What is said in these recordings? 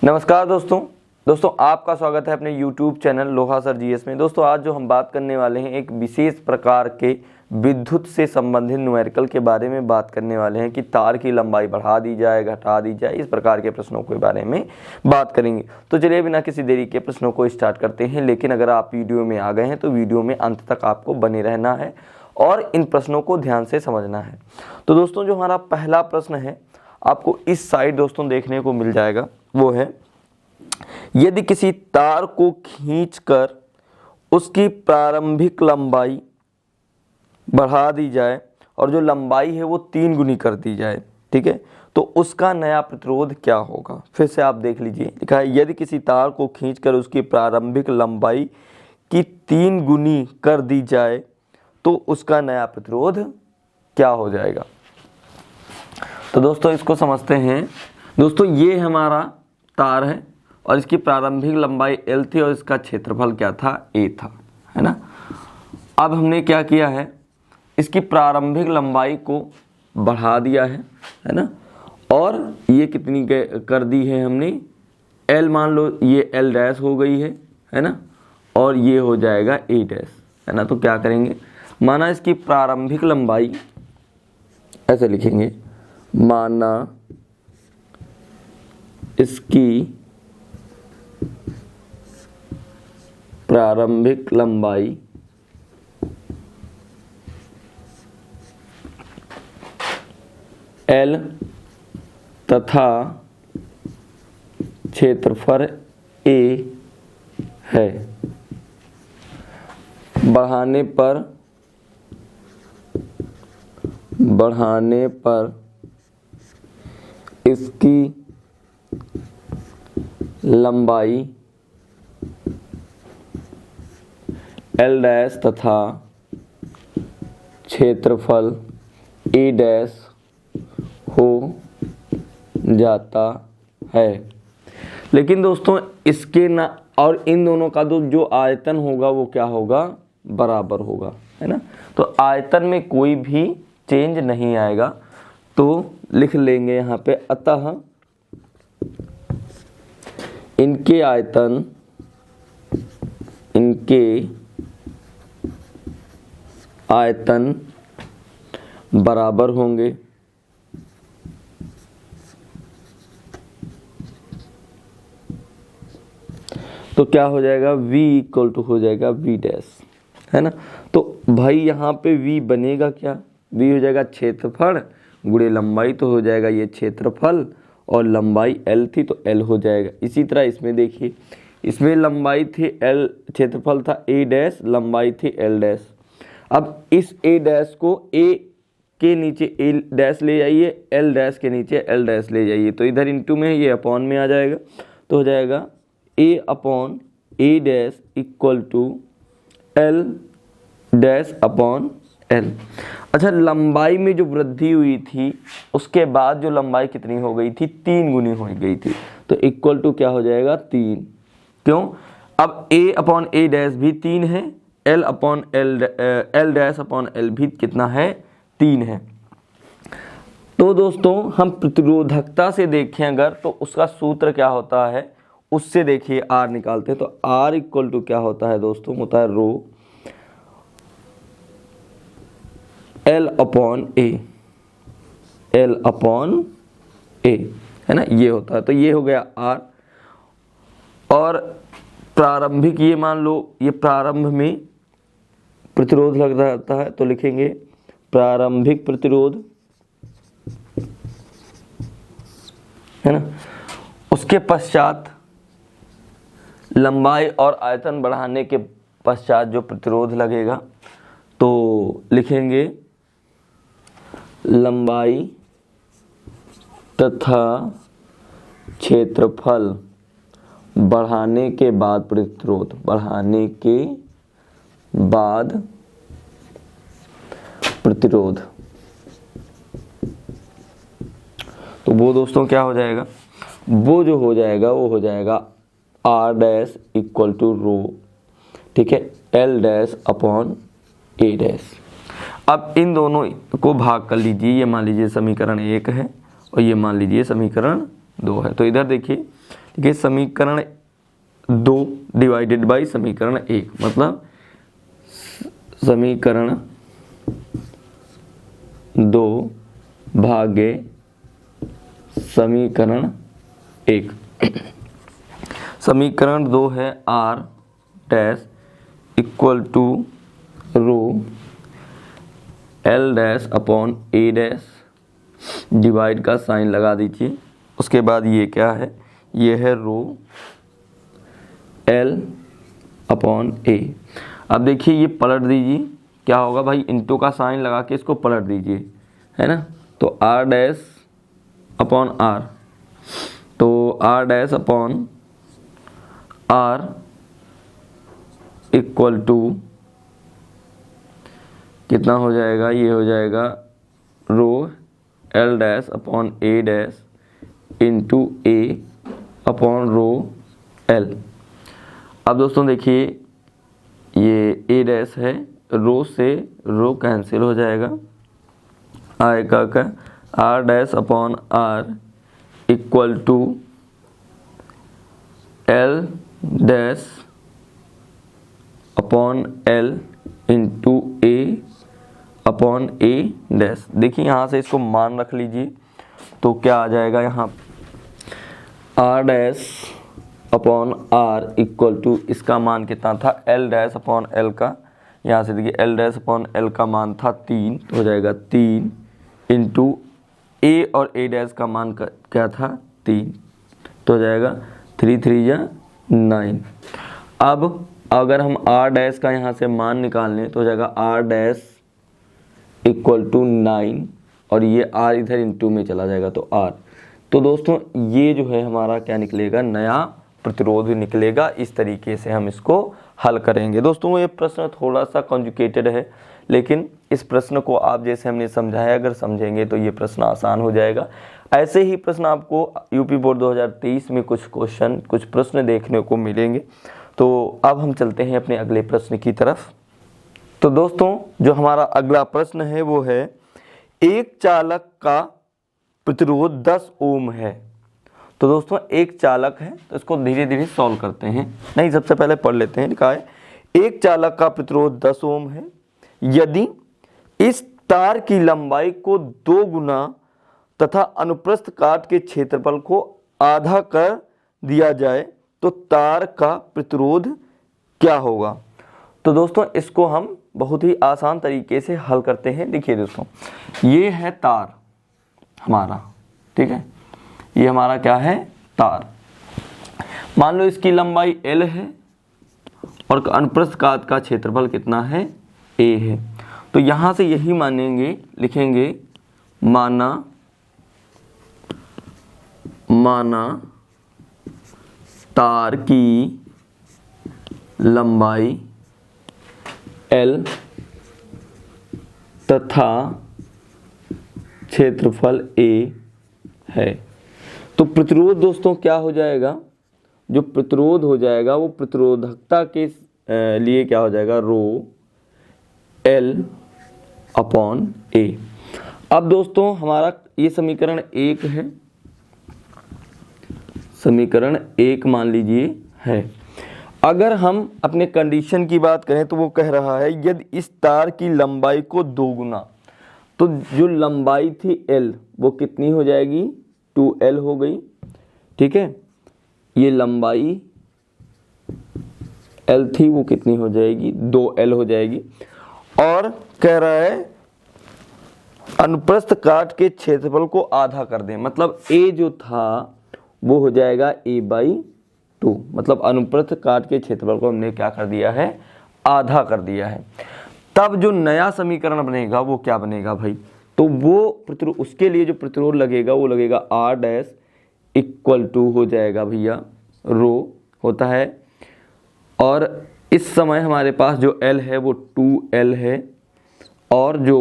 नमस्कार दोस्तों आपका स्वागत है अपने YouTube चैनल लोहा सर जीएस में। दोस्तों आज जो हम बात करने वाले हैं एक विशेष प्रकार के विद्युत से संबंधित न्यूमेरिकल के बारे में बात करने वाले हैं कि तार की लंबाई बढ़ा दी जाए घटा दी जाए, इस प्रकार के प्रश्नों के बारे में बात करेंगे। तो चलिए बिना किसी देरी के प्रश्नों को स्टार्ट करते हैं। लेकिन अगर आप वीडियो में आ गए हैं तो वीडियो में अंत तक आपको बने रहना है और इन प्रश्नों को ध्यान से समझना है। तो दोस्तों जो हमारा पहला प्रश्न है आपको इस साइड दोस्तों देखने को मिल जाएगा, वो है यदि किसी तार को खींचकर उसकी प्रारंभिक लंबाई बढ़ा दी जाए और जो लंबाई है वो 3 गुनी कर दी जाए, ठीक है, तो उसका नया प्रतिरोध क्या होगा। फिर से आप देख लीजिए, लिखा है यदि किसी तार को खींचकर उसकी प्रारंभिक लंबाई की 3 गुनी कर दी जाए तो उसका नया प्रतिरोध क्या हो जाएगा। तो दोस्तों इसको समझते हैं। दोस्तों ये हमारा तार है और इसकी प्रारंभिक लंबाई L थी और इसका क्षेत्रफल क्या था, A था, है ना। अब हमने क्या किया है, इसकी प्रारंभिक लंबाई को बढ़ा दिया है ना, और ये कितनी कर दी है हमने, L मान लो ये L डैश हो गई है ना, और ये हो जाएगा A डैश, है ना। तो क्या करेंगे, माना इसकी प्रारंभिक लंबाई, ऐसे लिखेंगे, माना इसकी प्रारंभिक लंबाई L तथा क्षेत्रफल A है। बढ़ाने पर इसकी लंबाई L डैश तथा क्षेत्रफल A डैश हो जाता है। लेकिन दोस्तों इसके ना और इन दोनों का जो आयतन होगा वो क्या होगा, बराबर होगा, है ना। तो आयतन में कोई भी चेंज नहीं आएगा। तो लिख लेंगे यहाँ पे, अतः इनके आयतन बराबर होंगे। तो क्या हो जाएगा, V इक्वल टू हो जाएगा V डैश, है ना। तो भाई यहाँ पे V बनेगा क्या, V हो जाएगा क्षेत्रफल गुणे लंबाई, तो हो जाएगा ये क्षेत्रफल और लंबाई L थी तो L हो जाएगा। इसी तरह इसमें देखिए, इसमें लंबाई थी L, क्षेत्रफल था A डैश, लंबाई थी L डैश। अब इस A डैश को A के नीचे A डैश ले जाइए, L डैश के नीचे L डैश ले जाइए, तो इधर इंटू में ये अपॉन में आ जाएगा। तो हो जाएगा A upon A dash equal to L dash upon L। अच्छा, लंबाई में जो वृद्धि हुई थी उसके बाद जो लंबाई कितनी हो गई थी, 3 गुनी हो गई थी, तो इक्वल टू क्या हो जाएगा, 3। क्यों, अब A अपॉन A डैश भी 3 है, L upon L dash upon L भी कितना है, 3 है। तो दोस्तों हम प्रतिरोधकता से देखें अगर, तो उसका सूत्र क्या होता है, उससे देखिए R निकालते हैं। तो R इक्वल टू क्या होता है दोस्तों, होता है रो L अपॉन A, है ना, ये होता है। तो ये हो गया R। और प्रारंभिक, ये मान लो ये प्रारंभ में प्रतिरोध लग रहता है, तो लिखेंगे प्रारंभिक प्रतिरोध, है ना। उसके पश्चात लंबाई और आयतन बढ़ाने के पश्चात जो प्रतिरोध लगेगा, तो लिखेंगे लंबाई तथा क्षेत्रफल बढ़ाने के बाद प्रतिरोध, बढ़ाने के बाद प्रतिरोध। तो वो दोस्तों क्या हो जाएगा, वो जो हो जाएगा वो हो जाएगा R डैश इक्वल टू रो, ठीक है, L dash upon A dash. अब इन दोनों को भाग कर लीजिए, ये मान लीजिए समीकरण 1 है और ये मान लीजिए समीकरण 2 है। तो इधर देखिए देखिए समीकरण 2 डिवाइडेड बाई समीकरण 1, मतलब समीकरण 2 भागे समीकरण 1। समीकरण 2 है r dash equal to rho l dash upon a dash, divide का साइन लगा दीजिए। उसके बाद ये क्या है, ये है रो l अपॉन a। अब देखिए ये पलट दीजिए, क्या होगा भाई, इंटू का साइन लगा के इसको पलट दीजिए, है ना। तो r डैश अपॉन r, तो r dash upon r equal to कितना हो जाएगा, ये हो जाएगा rho l dash upon a dash into a upon rho l। अब दोस्तों देखिए ये a डैश है, रो से रो कैंसिल हो जाएगा, आएगा का r dash upon r equal to l dash upon l into a upon a dash. देखिए यहाँ से इसको मान रख लीजिए, तो क्या आ जाएगा यहाँ r dash upon r equal to, इसका मान कितना था l डैश अपॉन l का, यहाँ से देखिए l डैश अपॉन l का मान था 3, तो हो जाएगा 3 इंटू a और a डैश का मान क्या था 3, तो हो जाएगा 3 3 या 9। अब अगर हम r डैश का यहाँ से मान निकाल लें तो हो जाएगा r डैश इक्वल टू 9 और ये r इधर इंटू में चला जाएगा तो r। तो दोस्तों ये जो है हमारा क्या निकलेगा, नया प्रतिरोध निकलेगा। इस तरीके से हम इसको हल करेंगे। दोस्तों ये प्रश्न थोड़ा सा कॉन्जुकेटेड है, लेकिन इस प्रश्न को आप जैसे हमने समझाया अगर समझेंगे तो ये प्रश्न आसान हो जाएगा। ऐसे ही प्रश्न आपको यूपी बोर्ड 2023 में कुछ प्रश्न देखने को मिलेंगे। तो अब हम चलते हैं अपने अगले प्रश्न की तरफ। तो दोस्तों जो हमारा अगला प्रश्न है वो है, एक चालक का प्रतिरोध 10 ओम है। तो दोस्तों एक चालक है, तो इसको धीरे धीरे सॉल्व करते हैं। नहीं, सबसे पहले पढ़ लेते हैं। लिखा है एक चालक का प्रतिरोध 10 ओम है, यदि इस तार की लंबाई को 2 गुना तथा अनुप्रस्थ काट के क्षेत्रफल को आधा कर दिया जाए तो तार का प्रतिरोध क्या होगा। तो दोस्तों इसको हम बहुत ही आसान तरीके से हल करते हैं। देखिए दोस्तों, ये है तार हमारा, ठीक है, ये हमारा क्या है तार। मान लो इसकी लंबाई l है और अनुप्रस्थ काट का क्षेत्रफल कितना है a है। तो यहाँ से यही मानेंगे, लिखेंगे माना तार की लंबाई l तथा क्षेत्रफल a है। तो प्रतिरोध दोस्तों क्या हो जाएगा, जो प्रतिरोध हो जाएगा वो प्रतिरोधकता के लिए क्या हो जाएगा, रो l अपॉन a। अब दोस्तों हमारा ये समीकरण 1 है, समीकरण 1 मान लीजिए है। अगर हम अपने कंडीशन की बात करें तो वो कह रहा है यदि इस तार की लंबाई को 2 गुना, तो जो लंबाई थी l वो कितनी हो जाएगी, 2l हो गई, ठीक है। ये लंबाई l थी वो कितनी हो जाएगी, 2l हो जाएगी। और कह रहा है अनुप्रस्थ काट के क्षेत्रफल को आधा कर दें, मतलब a जो था वो हो जाएगा a/2, मतलब अनुप्रस्थ काट के क्षेत्रफल को हमने क्या कर दिया है, आधा कर दिया है। तब जो नया समीकरण बनेगा वो क्या बनेगा भाई, तो वो प्रतिरोध, उसके लिए जो प्रतिरोध लगेगा वो लगेगा r डैश इक्वल टू हो जाएगा भैया रो होता है, और इस समय हमारे पास जो l है वो 2l है और जो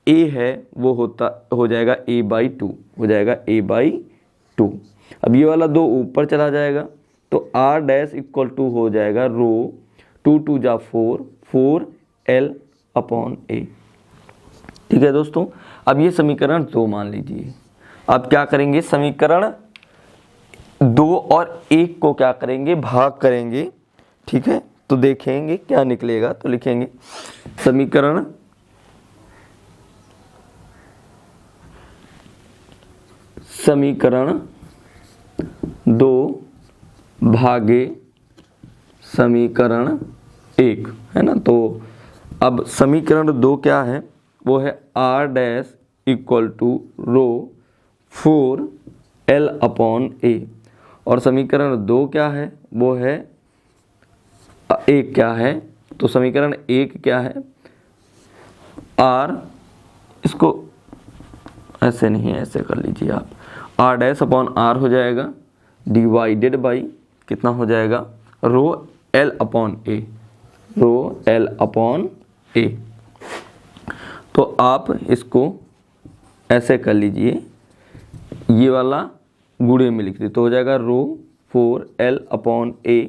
a है वो हो जाएगा a/2, हो जाएगा a/2। अब ये वाला 2 ऊपर चला जाएगा तो r डैश इक्वल टू हो जाएगा रो 2 2 जा 4 4l अपॉन a। ठीक है दोस्तों, अब ये समीकरण 2 मान लीजिए। अब क्या करेंगे, समीकरण 2 और 1 को क्या करेंगे, भाग करेंगे। ठीक है, तो देखेंगे क्या निकलेगा। तो लिखेंगे समीकरण समीकरण 2 भागे समीकरण 1, है ना। तो अब समीकरण 2 क्या है, वो है r dash equal to rho 4l/a। और समीकरण 2 क्या है, वो है 1 क्या है, तो समीकरण 1 क्या है, r, इसको ऐसे नहीं ऐसे कर लीजिए आप, r डैश अपॉन r हो जाएगा डिवाइडेड बाई कितना हो जाएगा, रो l/a, रो l/a। तो आप इसको ऐसे कर लीजिए, ये वाला गुणे में लिख दीजिए तो हो जाएगा रो 4l/a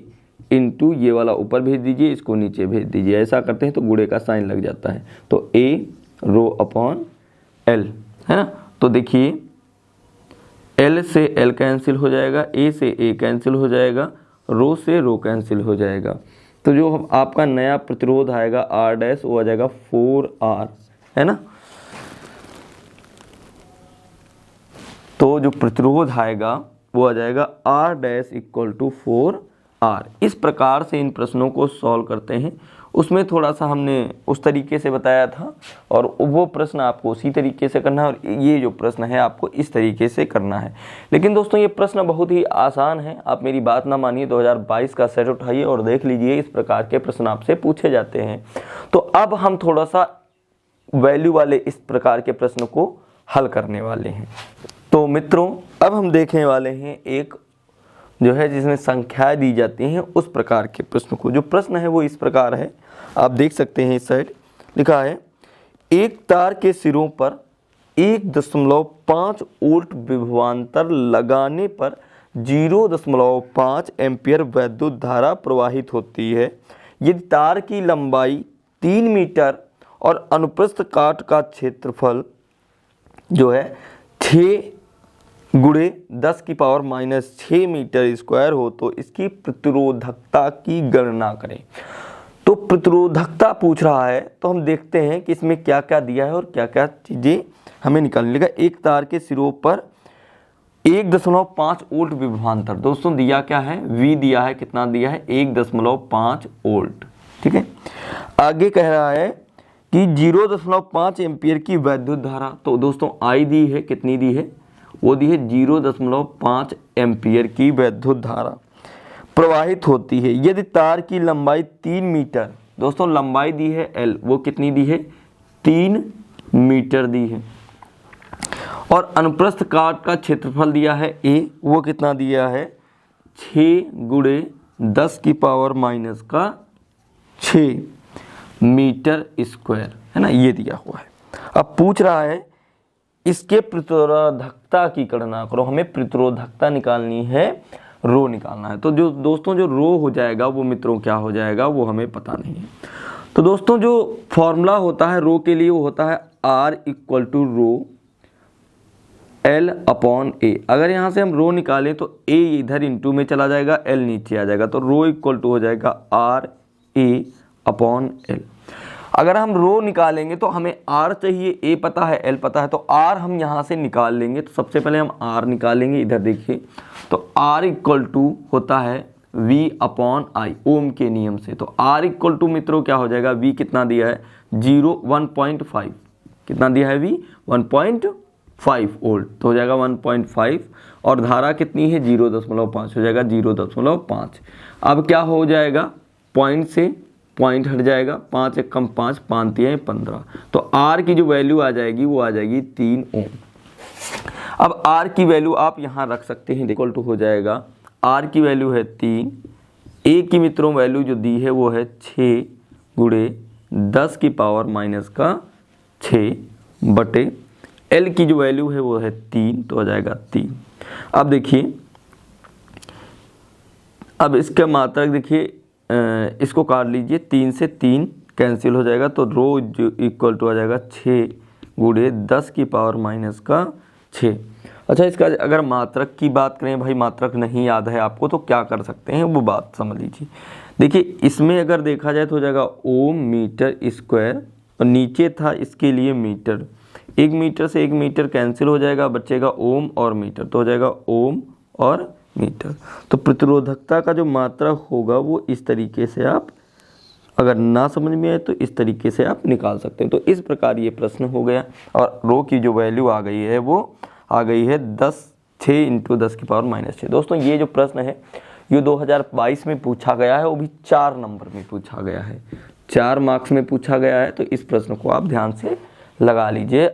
इंटू ये वाला ऊपर भेज दीजिए, इसको नीचे भेज दीजिए। ऐसा करते हैं तो गुणे का साइन लग जाता है। तो a रो अपॉन l, है ना। तो देखिए l से l कैंसिल हो जाएगा, a से a कैंसिल हो जाएगा, रो से रो कैंसिल हो जाएगा। तो जो आपका नया प्रतिरोध आएगा r डैश, वो आ जाएगा 4r, है ना। तो जो प्रतिरोध आएगा वो आ जाएगा r dash equal to 4r। इस प्रकार से इन प्रश्नों को सॉल्व करते हैं। उसमें थोड़ा सा हमने उस तरीके से बताया था और वो प्रश्न आपको उसी तरीके से करना है, और ये जो प्रश्न है आपको इस तरीके से करना है। लेकिन दोस्तों ये प्रश्न बहुत ही आसान है, आप मेरी बात ना मानिए, 2022 का सेट उठाइए और देख लीजिए, इस प्रकार के प्रश्न आपसे पूछे जाते हैं। तो अब हम थोड़ा सा वैल्यू वाले इस प्रकार के प्रश्न को हल करने वाले हैं। तो मित्रों अब हम देखने वाले हैं एक जो है जिसमें संख्याएं दी जाती हैं उस प्रकार के प्रश्न को। जो प्रश्न है वो इस प्रकार है, आप देख सकते हैं इस साइड लिखा है, एक तार के सिरों पर 1.5 वोल्ट विभवांतर लगाने पर 0.5 एम्पियर वैद्युत धारा प्रवाहित होती है। यदि तार की लंबाई 3 मीटर और अनुप्रस्थ काट का क्षेत्रफल जो है 6 गुणे 10⁻⁻6 मीटर स्क्वायर हो तो इसकी प्रतिरोधकता की गणना करें। तो प्रतिरोधकता पूछ रहा है, तो हम देखते हैं कि इसमें क्या क्या दिया है और क्या क्या चीज़ें हमें निकालने लगा। एक तार के सिरों पर 1.5 वोल्ट विभवांतर, दोस्तों दिया क्या है, V दिया है, कितना दिया है 1.5 वोल्ट। ठीक है, आगे कह रहा है कि 0.5 एम्पियर की वैद्युत धारा, तो दोस्तों I दी है, कितनी दी है, वो दी है 0.5 एम्पियर की वैद्युत धारा प्रवाहित होती है। यदि तार की लंबाई 3 मीटर, दोस्तों लंबाई दी है L, वो कितनी दी है 3 मीटर दी है, और अनुप्रस्थ काट का क्षेत्रफल दिया है A, वो कितना दिया है 6 गुणे 10⁻⁻6 मीटर स्क्वायर, है ना, ये दिया हुआ है। अब पूछ रहा है इसके प्रतिरोधकता की गणना करो, हमें प्रतिरोधकता निकालनी है, रो निकालना है। तो जो दोस्तों जो रो हो जाएगा वो मित्रों क्या हो जाएगा, वो हमें पता नहीं है। तो दोस्तों जो फॉर्मूला होता है रो के लिए वो होता है R equal to row L/A। अगर यहाँ से हम रो निकालें तो A इधर इंटू में चला जाएगा, L नीचे आ जाएगा, तो रो इक्वल टू हो जाएगा RA/L। अगर हम रो निकालेंगे तो हमें R चाहिए, A पता है, L पता है, तो R हम यहाँ से निकाल लेंगे। तो सबसे पहले हम R निकालेंगे, इधर देखिए, तो R इक्वल टू होता है V/I ओम के नियम से। तो R इक्वल टू मित्रों क्या हो जाएगा, V कितना दिया है 1.5, कितना दिया है V 1.5 वोल्ट, तो हो जाएगा 1.5, और धारा कितनी है 0.5, हो जाएगा 0.5। अब क्या हो जाएगा, पॉइंट से पॉइंट हट जाएगा, 5 एकम 5, 5 तिहाई 15, तो R की जो वैल्यू आ जाएगी वो आ जाएगी 3 ओम। अब R की वैल्यू आप यहाँ रख सकते हैं, इक्वल टू हो जाएगा, R की वैल्यू है 3, A की मित्रों वैल्यू जो दी है वो है 6 गुणे 10⁻⁻6 बटे L की जो वैल्यू है वो है 3, तो हो जाएगा 3। अब देखिए, अब इसका मात्रक देखिए, इसको काट लीजिए, 3 से 3 कैंसिल हो जाएगा, तो रो इक्वल टू आ जाएगा 6 गुणे 10⁻⁻6। अच्छा, इसका अगर मात्रक की बात करें, भाई मात्रक नहीं याद है आपको तो क्या कर सकते हैं वो बात समझ लीजिए। देखिए इसमें अगर देखा जाए तो हो जाएगा ओम मीटर स्क्वायर, और नीचे था इसके लिए मीटर। 1 मीटर से 1 मीटर कैंसिल हो जाएगा, बचेगा ओम और मीटर, तो हो जाएगा ओम और मीटर। तो प्रतिरोधकता का जो मात्रक होगा वो इस तरीके से आप, अगर ना समझ में आए तो इस तरीके से आप निकाल सकते हैं। तो इस प्रकार ये प्रश्न हो गया, और रो की जो वैल्यू आ गई है वो आ गई है 6 × 10⁻⁻6। दोस्तों ये जो प्रश्न है ये 2022 में पूछा गया है, वो भी 4 नंबर में पूछा गया है, 4 मार्क्स में पूछा गया है। तो इस प्रश्न को आप ध्यान से लगा लीजिए।